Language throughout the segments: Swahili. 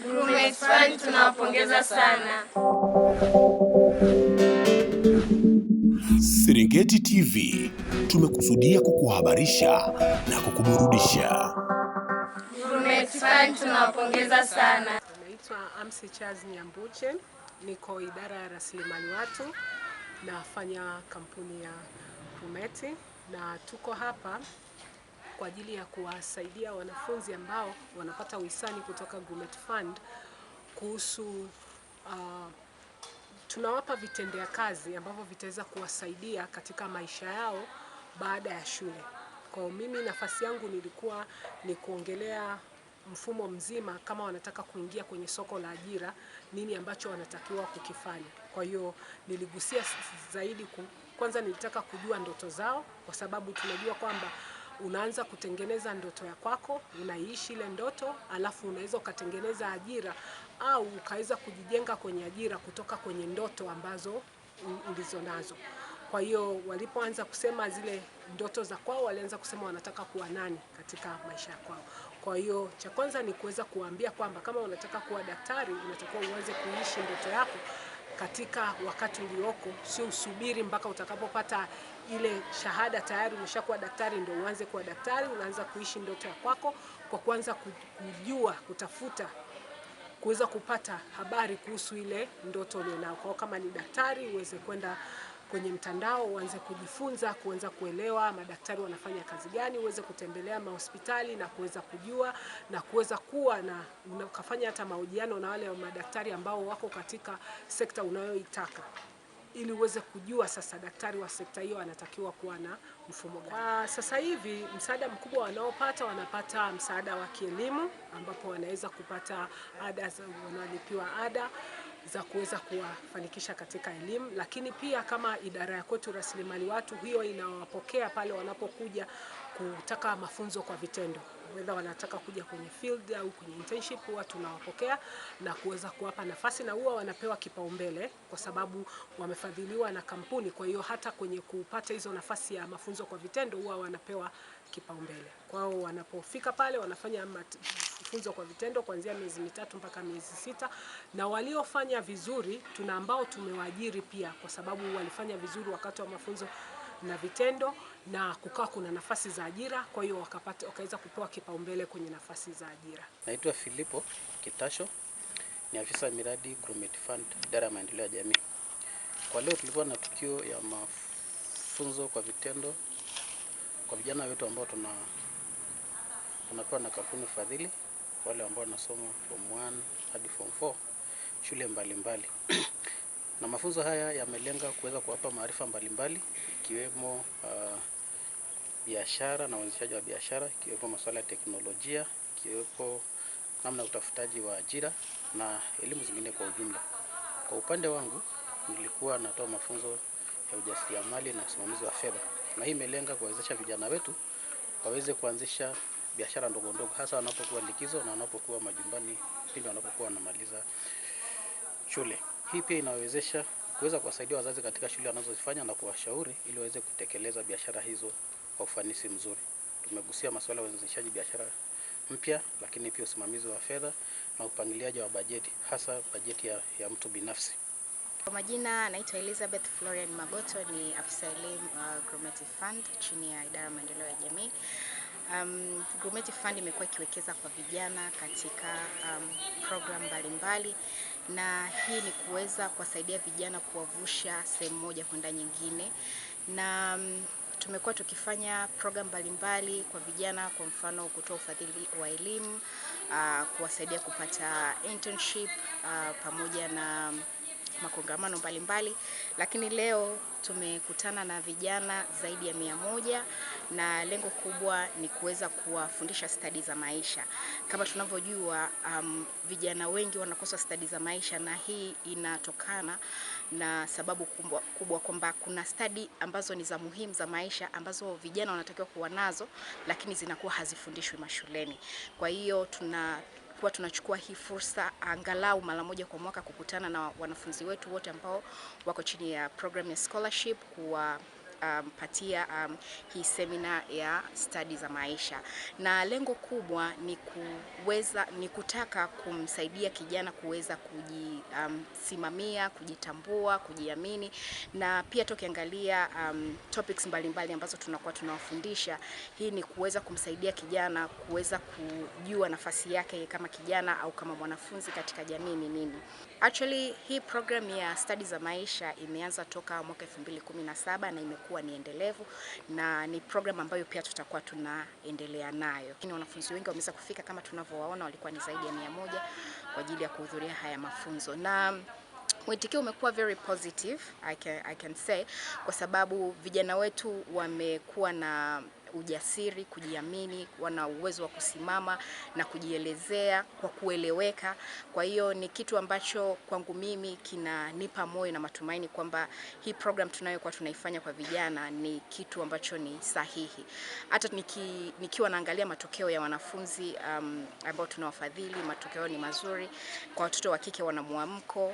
Grumeti Fund tunawapongeza sana. Serengeti TV tumekusudia kukuhabarisha na kukuburudisha. Grumeti Fund tunawapongeza sana. Naitwa Amsi Charles Nyambuche, niko idara ya rasilimali watu, nafanya kampuni ya Grumeti na tuko hapa kwa ajili ya kuwasaidia wanafunzi ambao wanapata uhisani kutoka Grumeti Fund kuhusu tunawapa vitendea kazi ambavyo vitaweza kuwasaidia katika maisha yao baada ya shule. Kwa mimi nafasi yangu nilikuwa ni kuongelea mfumo mzima kama wanataka kuingia kwenye soko la ajira, nini ambacho wanatakiwa kukifanya. Kwa hiyo niligusia zaidi kwanza nilitaka kujua ndoto zao, kwa sababu tunajua kwamba unaanza kutengeneza ndoto ya kwako, unaishi ile ndoto, alafu unaweza ukatengeneza ajira au ukaweza kujijenga kwenye ajira kutoka kwenye ndoto ambazo ulizo nazo. Kwa hiyo walipoanza kusema zile ndoto za kwao, walianza kusema wanataka kuwa nani katika maisha ya kwao. Kwa hiyo cha kwanza ni kuweza kuambia kwamba kama unataka kuwa daktari, unatakiwa uanze kuishi ndoto yako katika wakati ulioko, sio usubiri mpaka utakapopata ile shahada tayari umeshakuwa daktari ndio uanze kuwa daktari. Unaanza kuishi ndoto ya kwako kwa kuanza kujua, kutafuta, kuweza kupata habari kuhusu ile ndoto ulionayo. Kwa kama ni daktari uweze kwenda kwenye mtandao uanze kujifunza, kuanza kuelewa madaktari wanafanya kazi gani, uweze kutembelea mahospitali na kuweza kujua na kuweza kuwa na ukafanya hata mahojiano na wale madaktari ambao wako katika sekta unayoitaka, ili uweze kujua sasa daktari wa sekta hiyo anatakiwa kuwa na mfumo gani. Kwa sasa hivi msaada mkubwa wanapata msaada wa kielimu, ambapo wanaweza kupata ada, wanalipiwa ada za kuweza kuwafanikisha katika elimu, lakini pia kama idara ya kwetu rasilimali watu, hiyo inawapokea pale wanapokuja kutaka mafunzo kwa vitendo. Whether wanataka kuja kwenye field au kwenye internship, huwa tunawapokea na kuweza kuwapa nafasi, na huwa wanapewa kipaumbele kwa sababu wamefadhiliwa na kampuni. Kwa hiyo hata kwenye kupata hizo nafasi ya mafunzo kwa vitendo huwa wanapewa kipaumbele. Kwao wanapofika pale wanafanya mafunzo kwa vitendo kuanzia miezi 3 mpaka miezi 6, na waliofanya vizuri tuna ambao tumewaajiri pia, kwa sababu walifanya vizuri wakati wa mafunzo na vitendo na kukawa kuna nafasi za ajira, kwa hiyo wakaweza kupewa kipaumbele kwenye nafasi za ajira. Naitwa Filipo Kitasho, ni afisa miradi Grumeti Fund, idara ya maendeleo ya jamii. Kwa leo tulikuwa na tukio ya mafunzo kwa vitendo kwa vijana wetu ambao tunapewa na kampuni fadhili, wale ambao wanasoma form 1 hadi form 4 shule mbalimbali. Na mafunzo haya yamelenga kuweza kuwapa maarifa mbalimbali, ikiwemo biashara na uanzishaji wa biashara, ikiwepo masuala ya teknolojia, ikiwepo namna utafutaji wa ajira na elimu zingine kwa ujumla. Kwa upande wangu nilikuwa natoa mafunzo ya ujasiriamali na usimamizi wa fedha, na hii imelenga kuwawezesha vijana wetu waweze kuanzisha biashara ndogo ndogo, hasa wanapokuwa likizo na wanapokuwa majumbani pindi wanapokuwa wanamaliza shule. Hii pia inawezesha kuweza kuwasaidia wazazi katika shule wanazozifanya na kuwashauri ili waweze kutekeleza biashara hizo kwa ufanisi mzuri. Tumegusia masuala ya uanzishaji biashara mpya, lakini pia usimamizi wa fedha na upangiliaji wa bajeti, hasa bajeti ya mtu binafsi. Kwa majina naitwa Elizabeth Florian Magoto, ni afisa elimu Grumeti Fund chini ya idara ya maendeleo ya jamii. Grumeti Fund imekuwa ikiwekeza kwa vijana katika program mbalimbali, na hii ni kuweza kuwasaidia vijana kuwavusha sehemu moja kwenda nyingine, na tumekuwa tukifanya program mbalimbali kwa vijana, kwa mfano kutoa ufadhili wa elimu, kuwasaidia kupata internship, pamoja na makongamano mbalimbali. Lakini leo tumekutana na vijana zaidi ya 100, na lengo kubwa ni kuweza kuwafundisha stadi za maisha. Kama tunavyojua, vijana wengi wanakosa stadi za maisha, na hii inatokana na sababu kubwa kwamba kuna stadi ambazo ni za muhimu za maisha ambazo vijana wanatakiwa kuwa nazo, lakini zinakuwa hazifundishwi mashuleni. Kwa hiyo tunachukua hii fursa angalau mara moja kwa mwaka kukutana na wanafunzi wetu wote ambao wako chini ya program ya scholarship, kupatia hii semina ya stadi za maisha, na lengo kubwa ni kutaka kumsaidia kijana kuweza kujisimamia, kujitambua, kujiamini, na pia tukiangalia topics mbalimbali ambazo tunakuwa tunawafundisha, hii ni kuweza kumsaidia kijana kuweza kujua nafasi yake kama kijana au kama mwanafunzi katika jamii ni nini. Actually, hii program ya stadi za maisha imeanza toka mwaka 2017 na imekuwa ni endelevu, na ni program ambayo pia tutakuwa tunaendelea nayo. Lakini wanafunzi wengi wameweza kufika, kama tunavyowaona walikuwa ni zaidi ya 100 kwa ajili ya kuhudhuria haya mafunzo, na mwitikio umekuwa very positive, I can say, kwa sababu vijana wetu wamekuwa na ujasiri, kujiamini, wana uwezo wa kusimama na kujielezea kwa kueleweka. Kwa hiyo ni kitu ambacho kwangu mimi kinanipa moyo na matumaini kwamba hii program tunayokuwa tunaifanya kwa vijana ni kitu ambacho ni sahihi. Hata nikiwa naangalia matokeo ya wanafunzi ambao tunawafadhili, matokeo ni mazuri. Kwa watoto wa kike wana mwamko,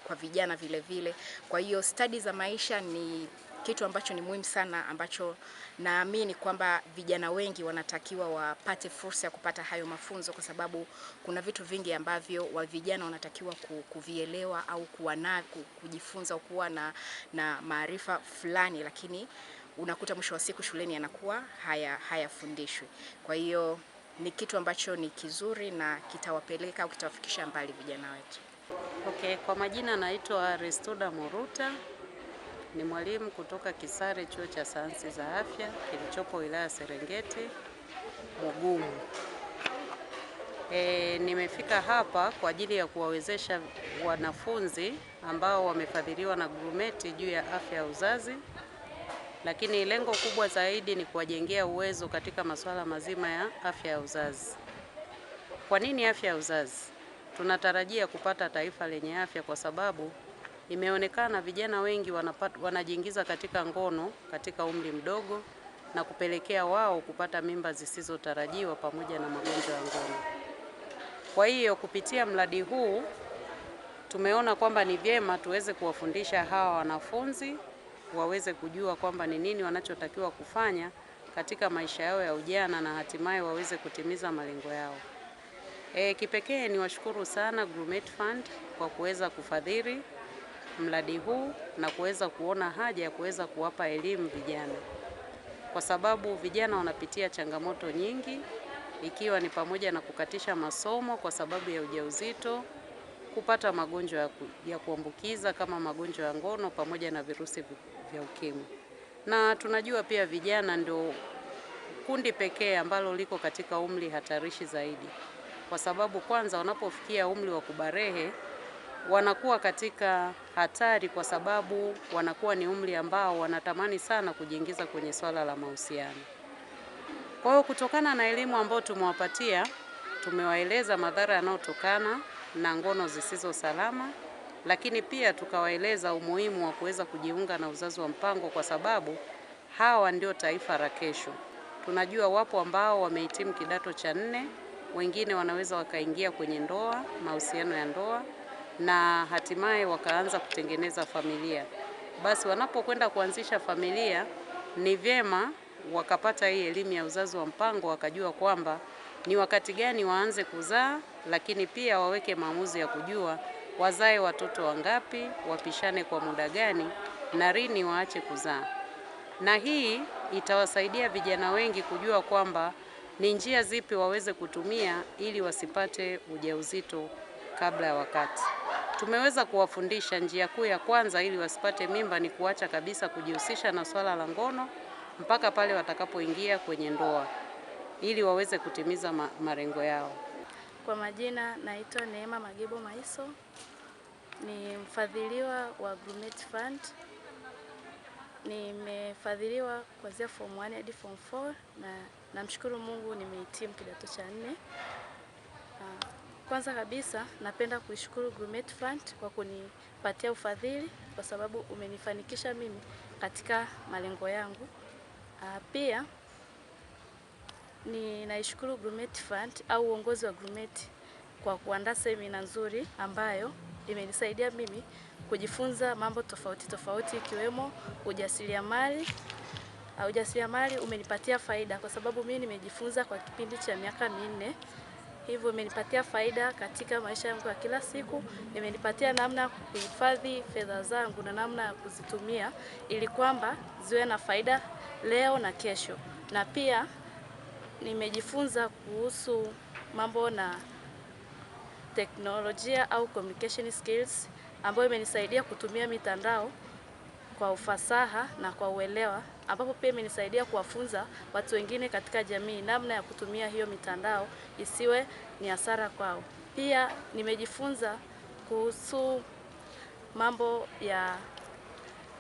kwa vijana vile vile. Kwa hiyo stadi za maisha ni kitu ambacho ni muhimu sana, ambacho naamini kwamba vijana wengi wanatakiwa wapate fursa ya kupata hayo mafunzo, kwa sababu kuna vitu vingi ambavyo wa vijana wanatakiwa kuvielewa au kujifunza, kuwa na maarifa fulani, lakini unakuta mwisho wa siku shuleni yanakuwa hayafundishwi. Kwa hiyo ni kitu ambacho ni kizuri na kitawapeleka au kitawafikisha mbali vijana wetu. Okay, kwa majina naitwa Restoda Moruta. Ni mwalimu kutoka Kisare Chuo cha Sayansi za Afya kilichopo wilaya Serengeti, Mugumu. Nimefika hapa kwa ajili ya kuwawezesha wanafunzi ambao wamefadhiliwa na GRUMET juu ya afya ya uzazi, lakini lengo kubwa zaidi ni kuwajengea uwezo katika masuala mazima ya afya ya uzazi. Kwa nini afya ya uzazi? Tunatarajia kupata taifa lenye afya kwa sababu imeonekana vijana wengi wanajiingiza katika ngono katika umri mdogo na kupelekea wao kupata mimba zisizotarajiwa pamoja na magonjwa ya ngono. Kwa hiyo kupitia mradi huu tumeona kwamba ni vyema tuweze kuwafundisha hawa wanafunzi waweze kujua kwamba ni nini wanachotakiwa kufanya katika maisha yao ya ujana na hatimaye waweze kutimiza malengo yao. Kipekee ni washukuru sana GRUMET Fund kwa kuweza kufadhili mradi huu na kuweza kuona haja ya kuweza kuwapa elimu vijana, kwa sababu vijana wanapitia changamoto nyingi, ikiwa ni pamoja na kukatisha masomo kwa sababu ya ujauzito, kupata magonjwa ya kuambukiza kama magonjwa ya ngono pamoja na virusi vya ukimwi. Na tunajua pia vijana ndio kundi pekee ambalo liko katika umri hatarishi zaidi, kwa sababu kwanza wanapofikia umri wa kubarehe wanakuwa katika hatari, kwa sababu wanakuwa ni umri ambao wanatamani sana kujiingiza kwenye swala la mahusiano. Kwa hiyo kutokana na elimu ambayo tumewapatia, tumewaeleza madhara yanayotokana na ngono zisizo salama, lakini pia tukawaeleza umuhimu wa kuweza kujiunga na uzazi wa mpango, kwa sababu hawa ndio taifa la kesho. Tunajua wapo ambao wamehitimu kidato cha 4, wengine wanaweza wakaingia kwenye ndoa, mahusiano ya ndoa, na hatimaye wakaanza kutengeneza familia. Basi wanapokwenda kuanzisha familia, ni vyema wakapata hii elimu ya uzazi wa mpango, wakajua kwamba ni wakati gani waanze kuzaa, lakini pia waweke maamuzi ya kujua wazae watoto wangapi, wapishane kwa muda gani, na lini waache kuzaa. Na hii itawasaidia vijana wengi kujua kwamba ni njia zipi waweze kutumia ili wasipate ujauzito kabla ya wakati. Tumeweza kuwafundisha njia kuu ya kwanza ili wasipate mimba ni kuacha kabisa kujihusisha na swala la ngono mpaka pale watakapoingia kwenye ndoa, ili waweze kutimiza malengo yao. Kwa majina naitwa Neema Magebo Maiso, ni mfadhiliwa wa GRUMET Fund. Nimefadhiliwa kuanzia form 1 hadi form 4 na namshukuru Mungu nimehitimu kidato cha 4. Kwanza kabisa napenda kuishukuru GRUMET Fund kwa kunipatia ufadhili, kwa sababu umenifanikisha mimi katika malengo yangu. Pia ninaishukuru GRUMET Fund au uongozi wa GRUMET kwa kuandaa semina nzuri ambayo imenisaidia mimi kujifunza mambo tofauti tofauti ikiwemo ujasiriamali. Ujasiriamali umenipatia faida kwa sababu mimi nimejifunza kwa kipindi cha miaka 4. Hivyo imenipatia faida katika maisha yangu ya kila siku, imenipatia namna ya kuhifadhi fedha zangu na namna ya kuzitumia ili kwamba ziwe na faida leo na kesho. Na pia nimejifunza kuhusu mambo na teknolojia au communication skills ambayo imenisaidia kutumia mitandao kwa ufasaha na kwa uelewa, ambapo pia imenisaidia kuwafunza watu wengine katika jamii namna ya kutumia hiyo mitandao isiwe ni hasara kwao. Pia nimejifunza kuhusu mambo ya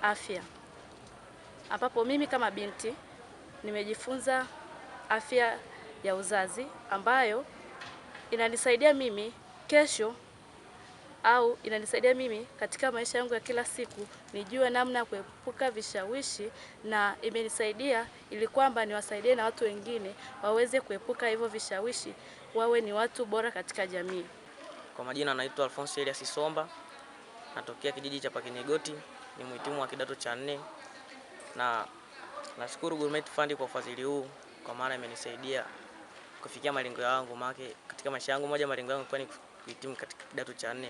afya, ambapo mimi kama binti nimejifunza afya ya uzazi ambayo inanisaidia mimi kesho au inanisaidia mimi katika maisha yangu ya kila siku nijue namna ya kuepuka vishawishi, na imenisaidia ili kwamba niwasaidie na watu wengine waweze kuepuka hivyo vishawishi, wawe ni watu bora katika jamii. Kwa majina naitwa Alphonse Elias Isomba, natokea kijiji cha Pakinegoti, ni mhitimu wa kidato cha 4, na nashukuru Gourmet Fund kwa ufadhili huu kwa maana imenisaidia kufikia malengo yangu. Maana katika maisha yangu moja malengo yangu ni kuhitimu katika kidato cha 4.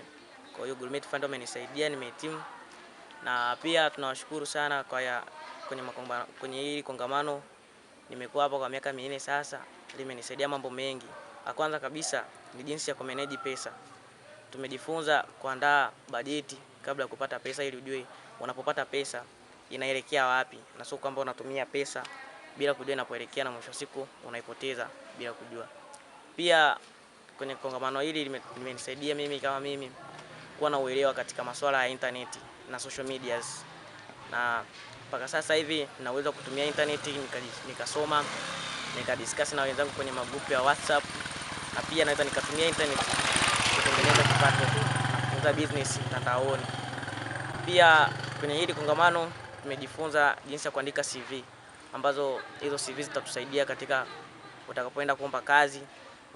Kwa hiyo Gourmet Fund wamenisaidia nimehitimu, na pia tunawashukuru sana kwenye hili kongamano. Nimekuwa hapa kwa miaka 4 sasa, limenisaidia mambo mengi. Kwanza kabisa ni jinsi ya kumanage pesa. Tumejifunza kuandaa bajeti kabla ya kupata pesa ili ujue unapopata pesa inaelekea wapi, na sio kwamba unatumia pesa bila kujua inapoelekea na mwisho wa siku unaipoteza bila kujua. Pia kwenye kongamano hili limenisaidia mimi kama mimi kuwa na uelewa katika masuala ya internet na social medias, na mpaka sasa hivi ninaweza kutumia internet nikasoma, nikadiscuss na wenzangu kwenye magrupu ya WhatsApp, na pia naweza nikatumia internet kutengeneza kipato na business mtandaoni. Pia kwenye hili kongamano tumejifunza jinsi ya kuandika CV, ambazo hizo CV zitatusaidia katika utakapoenda kuomba kazi,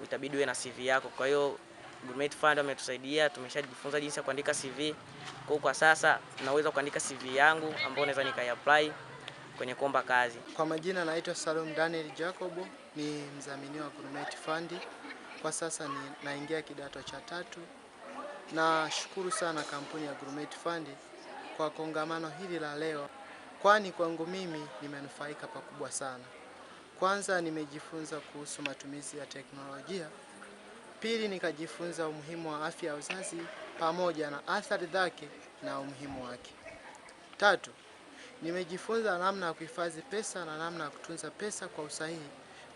itabidi uwe na CV yako. Kwa hiyo Gourmet Fund wametusaidia, tumeshajifunza jinsi ya kuandika CV. Kwa sasa naweza kuandika CV yangu ambayo naweza nikaiapply kwenye kuomba kazi. Kwa majina naitwa Salum Daniel Jacobo, ni mdhamini wa Gourmet Fund. Kwa sasa naingia kidato cha 3. Na shukuru sana kampuni ya Gourmet Fund kwa kongamano hili la leo, kwani kwangu mimi nimenufaika pakubwa sana. Kwanza nimejifunza kuhusu matumizi ya teknolojia. Pili nikajifunza umuhimu wa afya ya uzazi pamoja na athari zake na umuhimu wake. 3, nimejifunza namna ya kuhifadhi pesa na namna ya kutunza pesa kwa usahihi,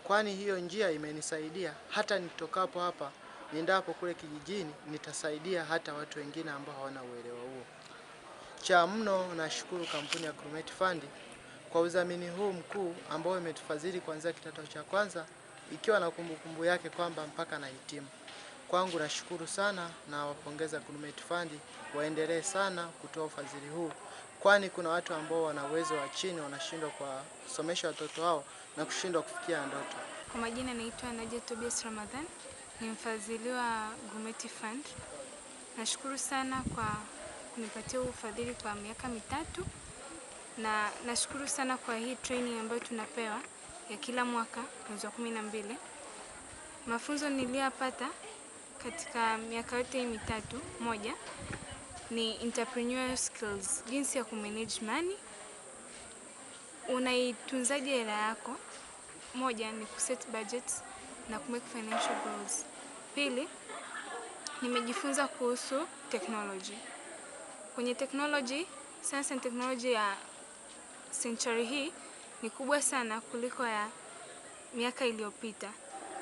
kwani hiyo njia imenisaidia hata nitokapo hapa niendapo kule kijijini nitasaidia hata watu wengine ambao hawana uelewa huo. Cha mno nashukuru kampuni ya Gourmet Fund kwa udhamini huu mkuu ambao imetufadhili kuanzia kidato cha 1 ikiwa na kumbukumbu yake kwamba mpaka nahitimu. Kwangu nashukuru sana na wapongeza Gourmet Fund, waendelee sana kutoa ufadhili huu, kwani kuna watu ambao wana uwezo wa chini wanashindwa kwa kusomesha watoto wao na kushindwa kufikia ndoto. Kwa majina naitwa Nadia Tobias Ramadhan, ni mfadhili wa Gourmet Fund. Nashukuru sana kwa kunipatia ufadhili kwa miaka 3, na nashukuru sana kwa hii training ambayo tunapewa ya kila mwaka mwezi wa 12. Mafunzo niliyopata katika miaka yote 3, moja ni entrepreneurial skills, jinsi ya kumanage money, unaitunzaje hela yako. Moja ni kuset budgets na kumake financial goals. Pili, nimejifunza kuhusu technology. Kwenye technology, science and technology ya century hii ni kubwa sana kuliko ya miaka iliyopita.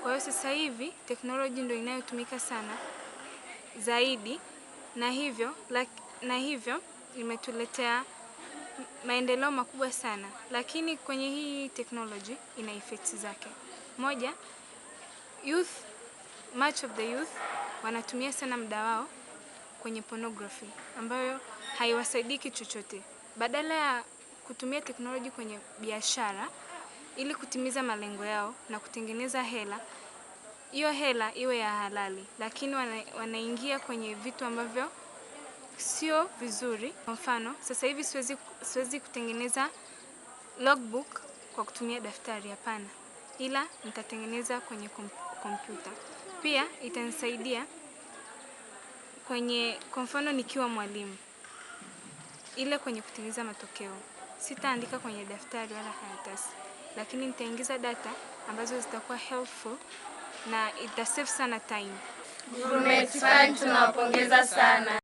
Kwa hiyo sasa hivi technology ndio inayotumika sana zaidi, na hivyo imetuletea maendeleo makubwa sana. Lakini kwenye hii technology ina effects zake. Moja, much of the youth wanatumia sana muda wao kwenye pornography ambayo haiwasaidii chochote. Badala ya kutumia teknolojia kwenye biashara ili kutimiza malengo yao na kutengeneza hela, hiyo hela iwe ya halali, lakini wanaingia kwenye vitu ambavyo sio vizuri. Kwa mfano, sasa hivi siwezi kutengeneza logbook kwa kutumia daftari, hapana, ila nitatengeneza kwenye kompyuta. Pia itanisaidia kwa mfano nikiwa mwalimu, ile kwenye kutengeneza matokeo sitaandika kwenye daftari wala karatasi, lakini nitaingiza data ambazo zitakuwa helpful na ita save sana time. Grumeti Fund tunawapongeza sana.